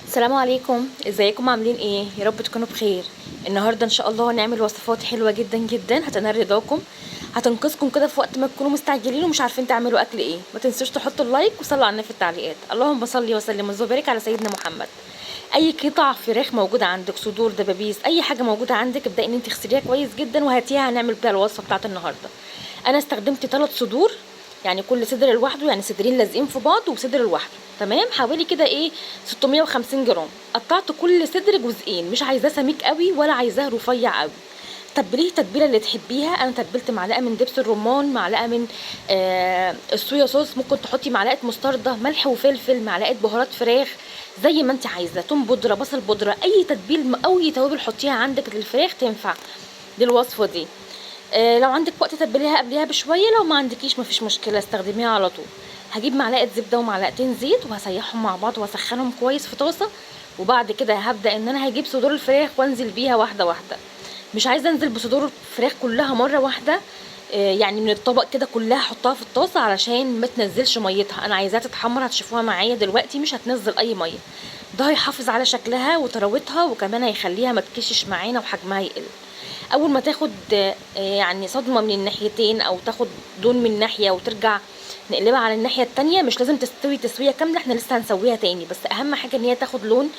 السلام عليكم، ازيكم عاملين ايه؟ يا رب تكونوا بخير. النهارده ان شاء الله هنعمل وصفات حلوه جدا جدا هتنال رضاكم، هتنقذكم كده في وقت ما تكونوا مستعجلين ومش عارفين تعملوا اكل ايه. ما تنسوش تحطوا اللايك وصلوا على النبي في التعليقات. اللهم صل وسلم وبارك على سيدنا محمد. اي قطع فراخ موجوده عندك، صدور، دبابيس، اي حاجه موجوده عندك، ابداي ان انت تغسليها كويس جدا وهاتيها هنعمل بيها الوصفه بتاعت النهارده. انا استخدمت 3 صدور، يعني كل صدر لوحده، يعني صدرين لازقين في بعض وصدر لوحده، تمام. حوالي كده ايه 650 جرام. قطعت كل صدر جزئين، مش عايزاه سميك قوي ولا عايزاه رفيع قوي. تبليه التتبيله اللي تحبيها. انا تبلت معلقه من دبس الرمان، معلقه من الصويا صوص، ممكن تحطي معلقه مستردة، ملح وفلفل، معلقه بهارات فراخ زي ما انت عايزه، توم بودره، بصل بودره، اي تتبيل او اي توابل حطيها عندك للفراخ تنفع للوصفه دي. لو عندك وقت تتبليها قبلها بشويه، لو ما عندكيش مفيش مشكله، استخدميها على طول. هجيب معلقه زبده ومعلقتين زيت وهسيحهم مع بعض واسخنهم كويس في طاسه. وبعد كده هبدا ان انا هجيب صدور الفراخ وانزل بيها واحده واحده. مش عايزه انزل بصدور الفراخ كلها مره واحده، يعني من الطبق كده كلها احطها في الطاسه علشان ما تنزلش ميتها. انا عايزاها تتحمر، هتشوفوها معايا دلوقتي مش هتنزل اي ميه. ده هيحافظ على شكلها وطراوتها، وكمان هيخليها ما تكشش معانا وحجمها يقل. اول ما تاخد يعني صدمه من الناحيتين، او تاخد لون من ناحيه وترجع نقلبها على الناحيه التانية. مش لازم تستوي تسويه كامله، احنا لسه هنسويها تاني، بس اهم حاجه ان هي تاخد لون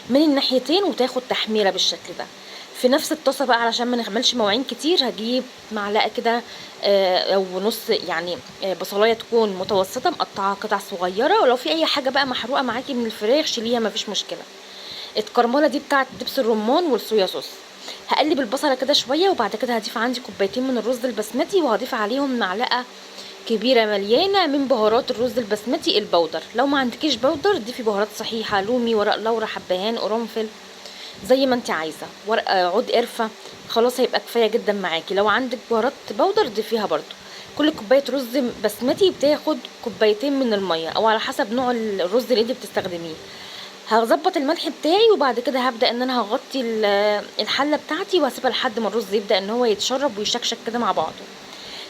من الناحيتين وتاخد تحميره بالشكل ده. في نفس الطاسه بقى علشان ما نعملش مواعين كتير، هجيب معلقه كده او نص، يعني بصلايه تكون متوسطه مقطعه قطع صغيره. ولو في اي حاجه بقى محروقه معاكي من الفراخ شيليها مفيش مشكله. الكرمله دي بتاعت دبس الرمان والصويا صوص. هقلب البصله كده شويه، وبعد كده هضيف عندي كوبايتين من الرز البسمتي، وهضيف عليهم معلقه كبيره مليانه من بهارات الرز البسمتي البودر. لو ما عندكيش بودر ضيفي بهارات صحيحه، لومي، ورق لورا، حبهان، قرنفل، زي ما انت عايزه، ورق عود قرفه، خلاص هيبقى كفايه جدا معاكي. لو عندك بهارات بودر ضيفيها برضو. كل كوبايه رز بسمتي بتاخد كوبايتين من الميه، او على حسب نوع الرز اللي انت بتستخدميه. هظبط الملح بتاعي، وبعد كده هبدا ان انا هغطي الحله بتاعتي وهسيبها لحد ما الرز يبدا ان هو يتشرب ويشكشك كده مع بعضه.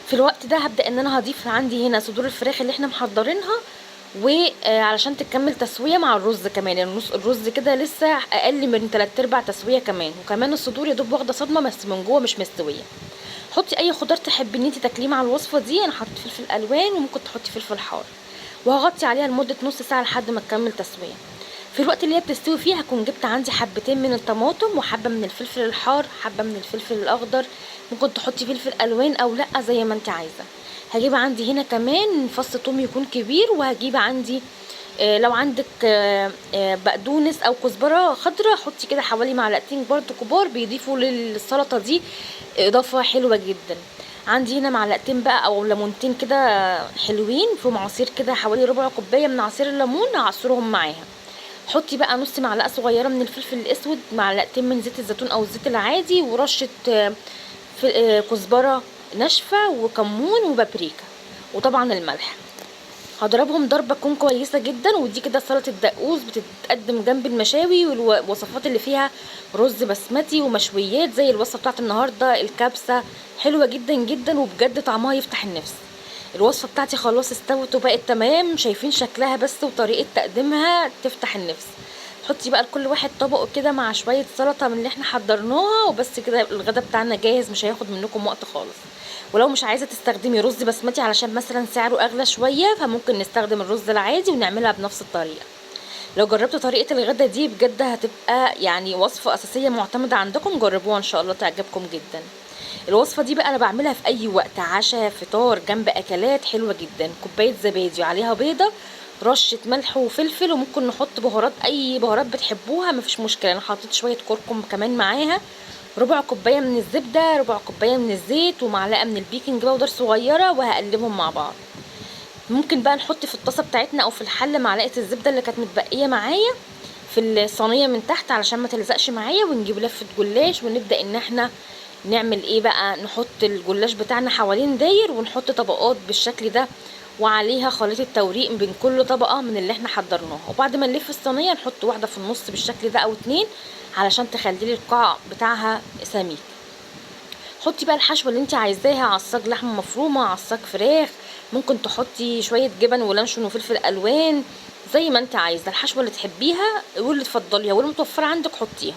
في الوقت ده هبدا ان انا هضيف عندي هنا صدور الفراخ اللي احنا محضرينها، وعلشان تكمل تسويه مع الرز كمان، يعني نص الرز كده لسه اقل من 3/4 تسويه كمان، وكمان الصدور يا دوب واخده صدمه بس من جوه مش مستويه. حطي اي خضار تحبي ان انت تاكليه مع الوصفه دي. انا حطيت فلفل الوان وممكن تحطي فلفل حار، وهغطي عليها لمده نص ساعه لحد ما تكمل تسويه. في الوقت اللي هي بتستوي فيه هكون جبت عندي حبتين من الطماطم، وحبه من الفلفل الحار، حبه من الفلفل الاخضر، ممكن تحطي فلفل الوان او لا زي ما انت عايزه. هجيب عندي هنا كمان فص ثوم يكون كبير، وهجيب عندي لو عندك بقدونس او كزبره خضراء حطي كده حوالي معلقتين برضو كبار، بيضيفوا للسلطه دي اضافه حلوه جدا. عندي هنا معلقتين بقى او ليمونتين كده حلوين في معصير كده، حوالي ربع كوبايه من عصير الليمون اعصرهم معاها. حطي بقى نص معلقه صغيره من الفلفل الاسود، معلقتين من زيت الزيتون او الزيت العادي، ورشه كزبره ناشفه، وكمون، وبابريكا، وطبعا الملح. هضربهم ضربه تكون كويسه جدا. ودي كده سلطه دقوس بتتقدم جنب المشاوي والوصفات اللي فيها رز بسمتي ومشويات زي الوصفه بتاعت النهارده الكبسه. حلوه جدا جدا وبجد طعمها يفتح النفس. الوصفه بتاعتي خلاص استوت وبقت تمام، شايفين شكلها بس وطريقه تقديمها تفتح النفس. حطي بقى لكل واحد طبقه كده مع شويه سلطه من اللي احنا حضرناها، وبس كده الغدا بتاعنا جاهز، مش هياخد منكم وقت خالص. ولو مش عايزه تستخدمي رز بسمتي علشان مثلا سعره اغلى شويه، فممكن نستخدم الرز العادي ونعملها بنفس الطريقه. لو جربتوا طريقه الغدا دي بجد هتبقى يعني وصفه اساسيه معتمده عندكم، جربوها ان شاء الله تعجبكم جدا. الوصفه دي بقى انا بعملها في اي وقت، عشاء، فطار، جنب اكلات، حلوه جدا. كوبايه زبادي وعليها بيضه، رشه ملح وفلفل، وممكن نحط بهارات، اي بهارات بتحبوها مفيش مشكله. انا حطيت شويه كركم كمان معاها، ربع كوبايه من الزبده، ربع كوبايه من الزيت، ومعلقه من البيكنج باودر صغيره، وهقلبهم مع بعض. ممكن بقى نحط في الطاسه بتاعتنا او في الحله معلقه الزبده اللي كانت متبقيه معايا في الصينيه من تحت علشان ما تلزقش معايا، ونجيب لفه جلاش ونبدا ان احنا نعمل ايه بقى، نحط الجلاش بتاعنا حوالين داير، ونحط طبقات بالشكل ده، وعليها خليط التوريق بين كل طبقه من اللي احنا حضرناها. وبعد ما نلف الصينيه نحط واحده في النص بالشكل ده او اتنين علشان تخلي لي القاع بتاعها سميك. حطي بقى الحشوه اللي انت عايزاها، عصاج لحمه مفرومه، عصاج فراخ، ممكن تحطي شويه جبن ولانشون وفلفل الوان زي ما انت عايزه الحشوه اللي تحبيها واللي تفضليها واللي متوفره عندك حطيها.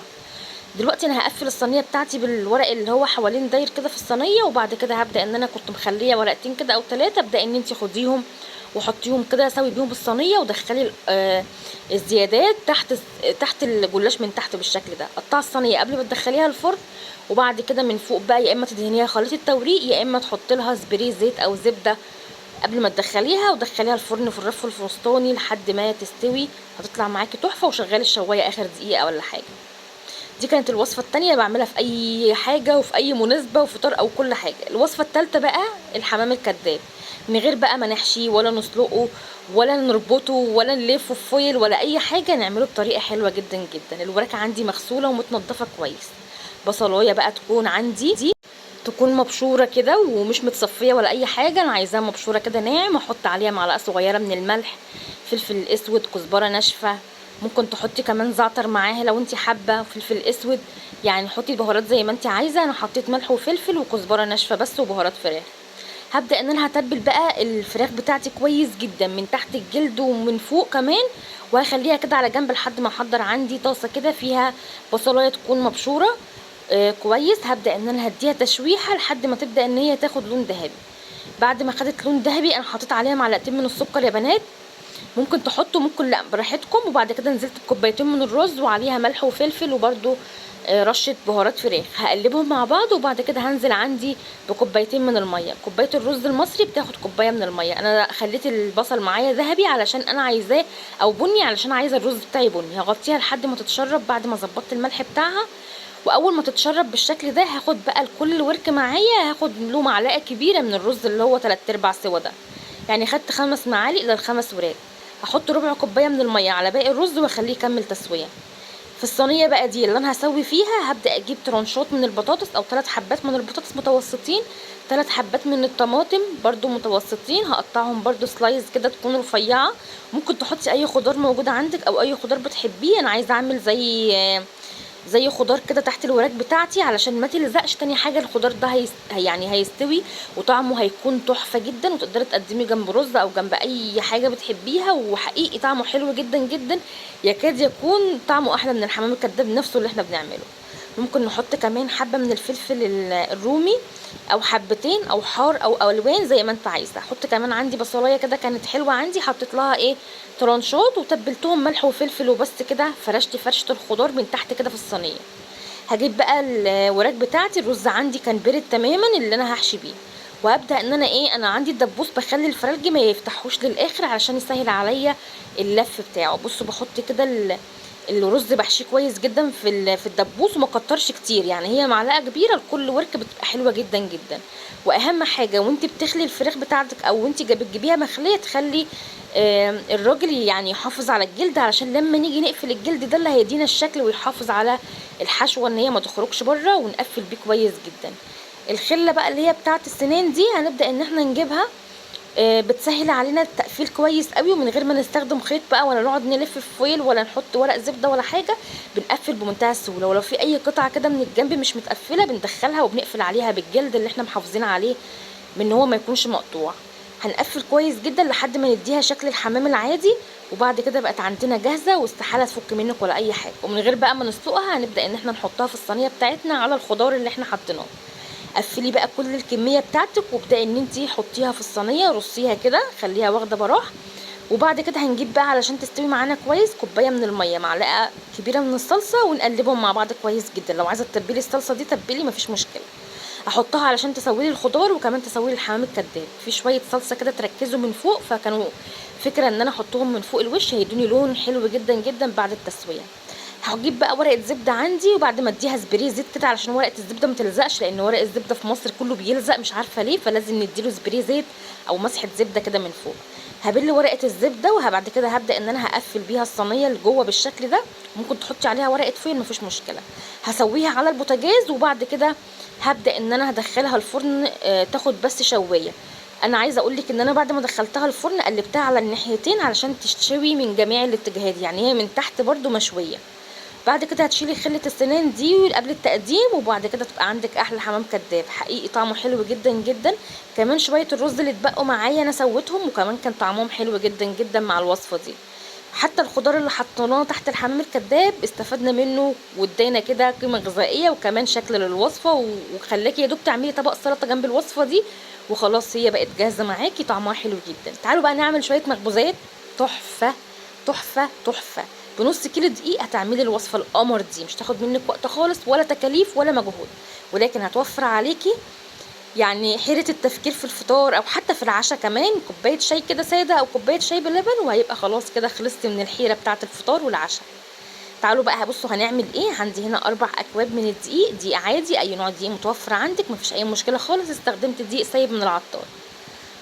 دلوقتي انا هقفل الصينيه بتاعتي بالورق اللي هو حوالين داير كده في الصينيه، وبعد كده هبدا ان انا كنت مخليه ورقتين كده او 3، ابدا ان انت خديهم وحطيهم كده، سوي بيهم الصينيه ودخلي الزيادات تحت الجلاش من تحت بالشكل ده. قطعي الصينيه قبل ما تدخليها الفرن، وبعد كده من فوق بقى يا اما تدهنيها خليط التوريق يا اما تحط لها سبراي زيت او زبده قبل ما تدخليها، ودخليها الفرن في الرف الفستوني لحد ما تستوي. هتطلع معاكي تحفه. وشغلي الشوايه اخر دقيقه ولا حاجه. دي كانت الوصفه التانية بعملها في اي حاجه وفي اي مناسبه وفطار او كل حاجه. الوصفه التالتة بقى الحمام الكداب، من غير بقى ما نحشيه ولا نسلقه ولا نربطه ولا نلفه في فويل ولا اي حاجه، نعمله بطريقه حلوه جدا جدا. الوراك عندي مغسوله ومتنضفه كويس. بصلايه بقى تكون عندي دي تكون مبشوره كده ومش متصفيه ولا اي حاجه، انا عايزاها مبشوره كده ناعم. احط عليها معلقه صغيره من الملح، فلفل اسود، كزبره ناشفه، ممكن تحطي كمان زعتر معاها لو انت حابه، فلفل اسود. يعني حطي بهارات زي ما انت عايزه. انا حطيت ملح وفلفل وكزبره ناشفه بس وبهارات فراخ. هبدا ان انا هتبل بقى الفراخ بتاعتي كويس جدا من تحت الجلد ومن فوق كمان، وهخليها كده على جنب لحد ما احضر عندي طاسه كده فيها بصلايه تكون مبشوره كويس. هبدا ان انا هديها تشويحه لحد ما تبدا ان هي تاخد لون ذهبي. بعد ما خدت لون ذهبي انا حطيت عليها معلقتين من السكر يا بنات، ممكن تحطوا ممكن لا براحتكم. وبعد كده نزلت بكوبايتين من الرز وعليها ملح وفلفل وبرده رشه بهارات فراخ. هقلبهم مع بعض وبعد كده هنزل عندي بكوبايتين من الميه. كوبايه الرز المصري بتاخد كوبايه من الميه. انا خليت البصل معايا ذهبي علشان انا عايزاه، او بني علشان عايزه الرز بتاعي بني. هغطيها لحد ما تتشرب بعد ما ظبطت الملح بتاعها. واول ما تتشرب بالشكل ده هاخد بقى لكل ورك معايا هاخد له معلقه كبيره من الرز اللي هو 3/4 سوا ده، يعني خدت 5 معالق لل5 وراك. هحط ربع كوبايه من الميه على باقي الرز واخليه يكمل تسويه. في الصينيه بقى دي اللي انا هسوي فيها هبدا اجيب ترانشات من البطاطس او 3 حبات من البطاطس متوسطين، 3 حبات من الطماطم برضو متوسطين، هقطعهم برضو سلايز كده تكون رفيعه. ممكن تحطي اي خضار موجود عندك او اي خضار بتحبيه. انا عايزه اعمل زي خضار كده تحت الوراك بتاعتي علشان ما تلزقش. تاني حاجه الخضار ده يعني هيستوي وطعمه هيكون تحفه جدا، وتقدري تقدميه جنب رز او جنب اي حاجه بتحبيها، وحقيقي طعمه حلو جدا جدا، يكاد يكون طعمه احلى من الحمام الكداب نفسه اللي احنا بنعمله. ممكن نحط كمان حبه من الفلفل الرومي او حبتين او حار او الوان زي ما انت عايزه. احط كمان عندي بصلايه كده كانت حلوه عندي، حطيت لها ترانشات وتبلتهم ملح وفلفل وبس كده. فرشت فرشه الخضار من تحت كده في الصينيه. هجيب بقى الوراك بتاعتي. الرز عندي كان بارد تماما اللي انا هحشي بيه، وابدا ان انا انا عندي الدبوس بخلي الفرلج ما يفتحوش للاخر علشان يسهل عليا اللف بتاعه. بصوا بحط كده الرز بحشيه كويس جدا في الدبوس وما كترش كتير، يعني هي معلقه كبيره لكل ورك بتبقى حلوه جدا جدا. واهم حاجه وانت بتخلي الفراخ بتاعتك او وانت بتجيبيها مخليه تخلي الراجل يعني يحافظ على الجلد، علشان لما نيجي نقفل الجلد ده اللي هيدينا الشكل ويحافظ على الحشوه ان هي ما تخرجش بره، ونقفل بيه كويس جدا. الخله بقى اللي هي بتاعه السنان دي هنبدا ان احنا نجيبها، بتسهل علينا التقفيل كويس قوي، ومن غير ما نستخدم خيط بقى ولا نقعد نلف في فويل ولا نحط ورق زبده ولا حاجه. بنقفل بمنتهى السهوله. ولو في اي قطعه كده من الجنب مش متقفله بندخلها وبنقفل عليها بالجلد اللي احنا محافظين عليه من هو ما يكونش مقطوع. هنقفل كويس جدا لحد ما نديها شكل الحمام العادي، وبعد كده بقت عندنا جاهزه واستحاله تفك منك ولا اي حاجه. ومن غير بقى ما نسلقها هنبدا ان احنا نحطها في الصينيه بتاعتنا على الخضار اللي احنا حاطيناه. قفلي بقى كل الكميه بتاعتك وابداي ان انتي حطيها في الصينيه، رصيها كده خليها واخده براح. وبعد كده هنجيب بقى علشان تستوي معانا كويس كوبايه من الميه، معلقه كبيره من الصلصه، ونقلبهم مع بعض كويس جدا. لو عايزه تتبلي الصلصه دي تبلي مفيش مشكله. احطها علشان تسوي لي الخضار وكمان تسوي لي الحمام الكداب. في شويه صلصه كده تركزوا من فوق، فكانوا فكره ان انا احطهم من فوق الوش هيدوني لون حلو جدا جدا بعد التسويه. هجيب بقى ورقه زبده عندي، وبعد ما اديها سبراي زيت كده علشان ورقه الزبده ما تلزقش، لان ورق الزبده في مصر كله بيلزق مش عارفه ليه، فلازم نديله سبراي زيت او مسحه زبده كده من فوق. هبل ورقه الزبده وبعد كده هبدا ان انا هقفل بيها الصينيه لجوه بالشكل ده. ممكن تحطي عليها ورقه فويل مفيش مشكله. هسويها على البوتاجاز وبعد كده هبدا ان انا هدخلها الفرن تاخد بس شويه. انا عايزه اقول لك ان انا بعد ما دخلتها الفرن قلبتها على الناحيتين علشان تشتوي من جميع الاتجاهات، يعني هي من تحت برده مشويه. بعد كده هتشيلي خله السنان دي قبل التقديم، وبعد كده تبقى عندك احلى حمام كداب. حقيقي طعمه حلو جدا جدا. كمان شويه الرز اللي اتبقوا معايا انا سويتهم وكمان كان طعمهم حلو جدا جدا مع الوصفه دي. حتى الخضار اللي حطيناه تحت الحمام الكداب استفدنا منه وادينا كده قيمه غذائيه وكمان شكل للوصفه، وخلاكي يا دوب تعملي طبق سلطه جنب الوصفه دي وخلاص هي بقت جاهزه معاكي، طعمها حلو جدا. تعالوا بقى نعمل شويه مخبوزات تحفه تحفه تحفه. بنص كيلو دقيق هتعملي الوصفه القمر دي، مش تاخد منك وقت خالص ولا تكاليف ولا مجهود، ولكن هتوفر عليكي يعني حيرة التفكير في الفطار او حتى في العشاء. كمان كوباية شاي كده سادة او كوباية شاي بلبن وهيبقى خلاص كده خلصت من الحيرة بتاعة الفطار والعشاء. تعالوا بقى بصوا هنعمل ايه. عندي هنا 4 اكواب من الدقيق، دقيق عادي اي نوع دقيق متوفر عندك مفيش اي مشكلة خالص، استخدمت دقيق سايب من العطار.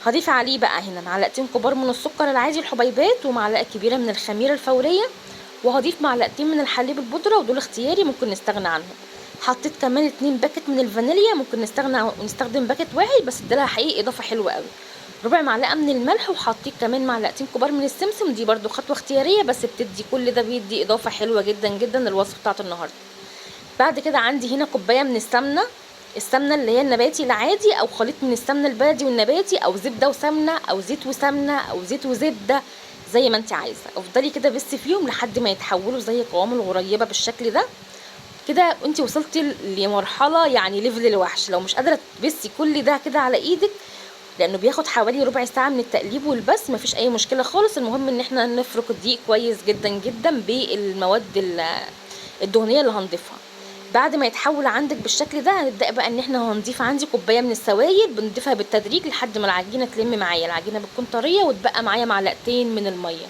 هضيف عليه بقى هنا معلقتين كبار من السكر العادي الحبيبات ومعلقة كبيرة من الخميرة الفورية، وهضيف معلقتين من الحليب البودرة ودول اختياري ممكن نستغنى عنهم. حطيت كمان 2 باكت من الفانيليا، ممكن نستخدم باكت واحد بس ده حقيقي اضافه حلوه قوي. ربع معلقه من الملح، وحطيت كمان معلقتين كبار من السمسم، دي برضو خطوه اختياريه بس بتدي كل ده بيدي اضافه حلوه جدا جدا للوصفه بتاعت النهارده. بعد كده عندي هنا كوبايه من السمنه، السمنه اللي هي النباتي العادي او خليط من السمنه البلدي والنباتي او زبده وسمنه او زيت وسمنه او زيت وزبده زي ما انت عايزه. افضلي كده بس فيهم لحد ما يتحولوا زي قوام الغريبه بالشكل ده كده. انت وصلتي لمرحله يعني ليفل الوحش. لو مش قادره تبسي كل ده كده على ايدك لانه بياخد حوالي ربع ساعه من التقليب والبس، مفيش اي مشكله خالص. المهم ان احنا نفرك الدقيق كويس جدا جدا بالمواد الدهنيه اللي هنضيفها. بعد ما يتحول عندك بالشكل ده هنبدا بقى ان احنا هنضيف عندي كوبايه من السوائل، بنضيفها بالتدريج لحد ما العجينه تلم معايا، العجينه بتكون طريه وتبقى معايا معلقتين من الميه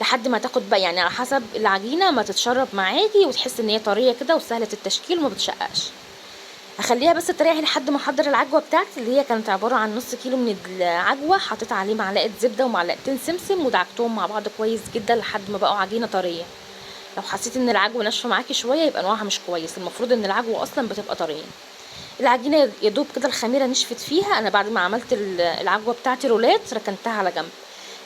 لحد ما تاخد بقى يعني على حسب العجينه ما تتشرب معاكي وتحس ان هي طريه كده وسهله التشكيل وما بتشققش. هخليها بس تريح لحد ما احضر العجوه بتاعتي اللي هي كانت عباره عن نص كيلو من العجوه. حطيت عليه معلقه زبده ومعلقتين سمسم ودعكتهم مع بعض كويس جدا لحد ما بقوا عجينه طريه. لو حسيت ان العجوه ناشفه معاكي شويه يبقى نوعها مش كويس، المفروض ان العجوه اصلا بتبقى طريه. العجينه يا دوب كده الخميره نشفت فيها. انا بعد ما عملت العجوه بتاعتي رولات ركنتها على جنب.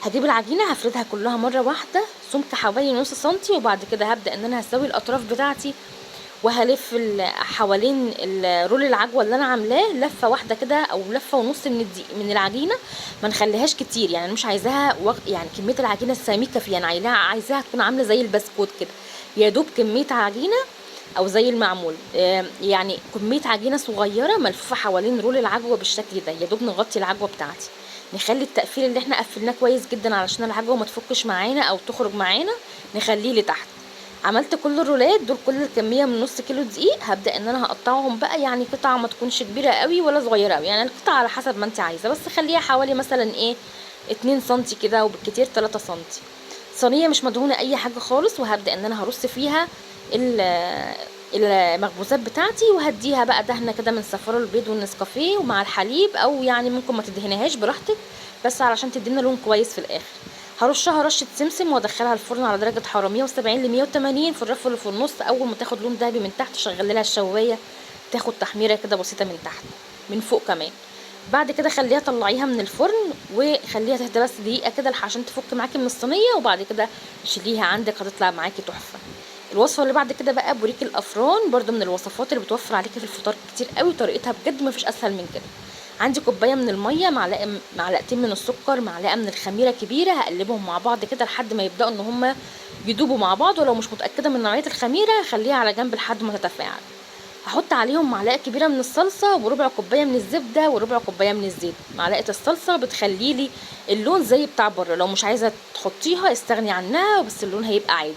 هجيب العجينه هفردها كلها مره واحده سمك حوالي نص سنتي، وبعد كده هبدا ان انا هسوي الاطراف بتاعتي وهلف حوالين رول العجوه اللي انا عاملاه لفه واحده كده او لفه ونص من العجينه. ما نخليهاش كتير يعني انا مش عايزاها يعني كميه العجينه السميكه فيها، انا عايزاها تكون عامله زي البسكوت كده، يا دوب كميه عجينه او زي المعمول يعني كميه عجينه صغيره ملفوفه حوالين رول العجوه بالشكل ده. يا دوب نغطي العجوه بتاعتي، نخلي التقفيل اللي احنا قفلناه كويس جدا علشان العجوه ما تفكش معانا او تخرج معانا، نخليه لتحت. عملت كل الرولات دول كل الكميه من نص كيلو دقيق. هبدا ان انا هقطعهم بقى يعني قطع ما تكونش كبيره قوي ولا صغيره قوي، يعني القطعه على حسب ما انت عايزه، بس خليها حوالي مثلا 2 سنتي كده وبالكتير 3 سنتي. صينيه مش مدهونه اي حاجه خالص، وهبدا ان انا هرص فيها المخبوزات بتاعتي وهديها بقى دهنه كده من صفار البيض والنسكافيه ومع الحليب، او يعني ممكن ما تدهنهاش براحتك بس علشان تدينا لون كويس في الاخر. هرشها رشه سمسم وادخلها الفرن على درجه حراره 170 ل 180 في الرف اللي في النص. اول ما تاخد لون ذهبي من تحت شغلي لها الشوايه تاخد تحميره كده بسيطه من تحت من فوق كمان. بعد كده خليها طلعيها من الفرن وخليها تهدى بس دقيقه كده عشان تفك معاكي من الصينيه، وبعد كده شيليها عندك هتطلع معاكي تحفه. الوصفه اللي بعد كده بقى بوريك الافران، برده من الوصفات اللي بتوفر عليكي في الفطار كتير قوي، طريقتها بجد مفيش اسهل من كده. عندي كوبايه من الميه، معلقتين من السكر، معلقه من الخميره كبيره، هقلبهم مع بعض كده لحد ما يبداوا ان هما يدوبوا مع بعض، ولو مش متاكده من نوعيه الخميره خليها على جنب لحد ما تتفاعل. هحط عليهم معلقه كبيره من الصلصه وربع كوبايه من الزبده وربع كوبايه من الزيت. معلقه الصلصه بتخلي لي اللون زي بتاع بره، لو مش عايزه تحطيها استغني عنها بس اللون هيبقى عادي.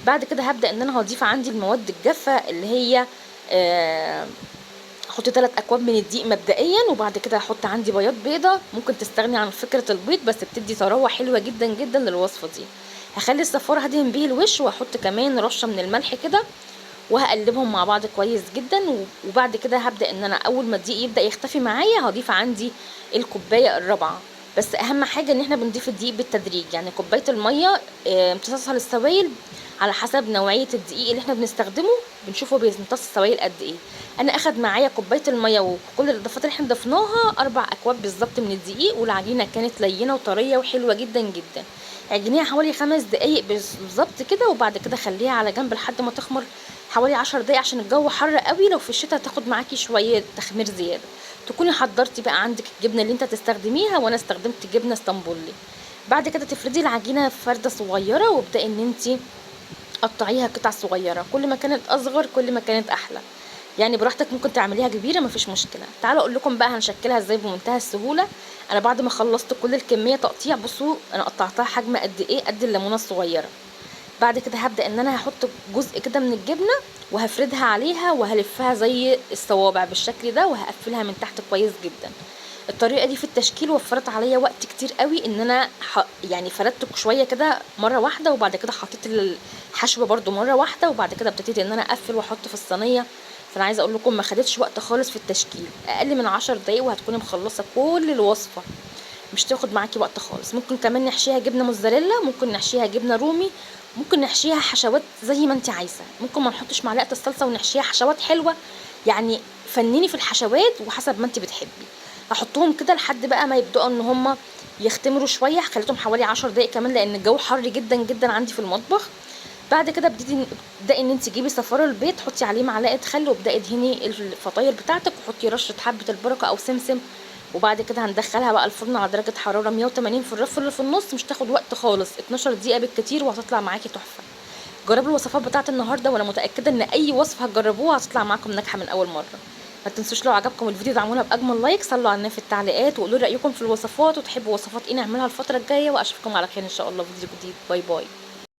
بعد كده هبدا ان انا هضيف عندي المواد الجافه اللي هي احط 3 اكواب من الدقيق مبدئيا، وبعد كده هحط عندي بياض بيضه. ممكن تستغني عن فكره البيض بس بتدي طراوه حلوه جدا جدا للوصفه دي. هخلي الصفاره هدهن بيه الوش واحط كمان رشه من الملح كده وهقلبهم مع بعض كويس جدا. وبعد كده هبدا ان انا اول ما الدقيق يبدا يختفي معايا هضيف عندي الكوبايه الرابعه. بس اهم حاجه ان احنا بنضيف الدقيق بالتدريج، يعني كوبايه الميه امتصاصها للسوائل على حسب نوعيه الدقيق اللي احنا بنستخدمه بنشوفه بيمتص السوائل قد ايه. انا اخد معايا كوبايه الميه وكل الاضافات اللي احنا ضفناها 4 اكواب بالظبط من الدقيق، والعجينه كانت لينه وطريه وحلوه جدا جدا. عجنيها حوالي 5 دقايق بالظبط كده، وبعد كده خليها على جنب لحد ما تخمر حوالي 10 دقايق عشان الجو حر قوي. لو في الشتاء تاخد معاكي شويه تخمير زياده. تكوني حضرتي بقى عندك الجبنه اللي انت تستخدميها، وانا استخدمت جبنه اسطنبولي. بعد كده تفردي العجينه فرده صغيره، وابداي ان انت قطعيها قطع صغيره، كل ما كانت اصغر كل ما كانت احلى. يعني براحتك، ممكن تعمليها كبيره مفيش مشكله. تعالوا اقول لكم بقى هنشكلها ازاي بمنتهى السهوله. انا بعد ما خلصت كل الكميه تقطيع، بصوا انا قطعتها حجم قد ايه، قد الليمونه الصغيره. بعد كده هبدا ان انا هحط جزء كده من الجبنه وهفردها عليها وهلفها زي الصوابع بالشكل ده، وهقفلها من تحت كويس جدا. الطريقه دي في التشكيل وفرت عليا وقت كتير قوي، ان انا يعني فردت شويه كده مره واحده، وبعد كده حطيت الحشوه برده مره واحده، وبعد كده ابتديت ان انا اقفل واحط في الصينيه. فانا عايزه اقول لكم ما خدتش وقت خالص في التشكيل، اقل من 10 دقايق وهتكوني مخلصه كل الوصفه، مش تاخد معاكي وقت خالص. ممكن كمان نحشيها جبنه موتزاريلا، ممكن نحشيها جبنه رومي، ممكن نحشيها حشوات زي ما انت عايزه، ممكن ما نحطش معلقه الصلصه ونحشيها حشوات حلوه. يعني فنيني في الحشوات وحسب ما انت بتحبي. هحطهم كده لحد بقى ما يبداوا ان هم يختمروا شويه، خليتهم حوالي 10 دقايق كمان لان الجو حر جدا جدا عندي في المطبخ. بعد كده ابدأي ان انت تجيبي صفار البيض، حطي عليه معلقه خل، وابدأي ادهني الفطاير بتاعتك، وحطي رشه حبه البركه او سمسم. وبعد كده هندخلها بقى الفرن على درجه حراره 180 في الرف اللي في النص، مش تاخد وقت خالص، 12 دقيقه بالكتير وهتطلع معاكي تحفه. جربوا الوصفات بتاعت النهارده، وانا متاكده ان اي وصفه هتجربوها هتطلع معاكم ناجحه من اول مره. ما تنسوش لو عجبكم الفيديو دعمونا باجمل لايك، صلوا على النبي في التعليقات، وقولوا رايكم في الوصفات وتحبوا وصفات ايه نعملها الفتره الجايه، واشوفكم على خير ان شاء الله في فيديو جديد. باي باي.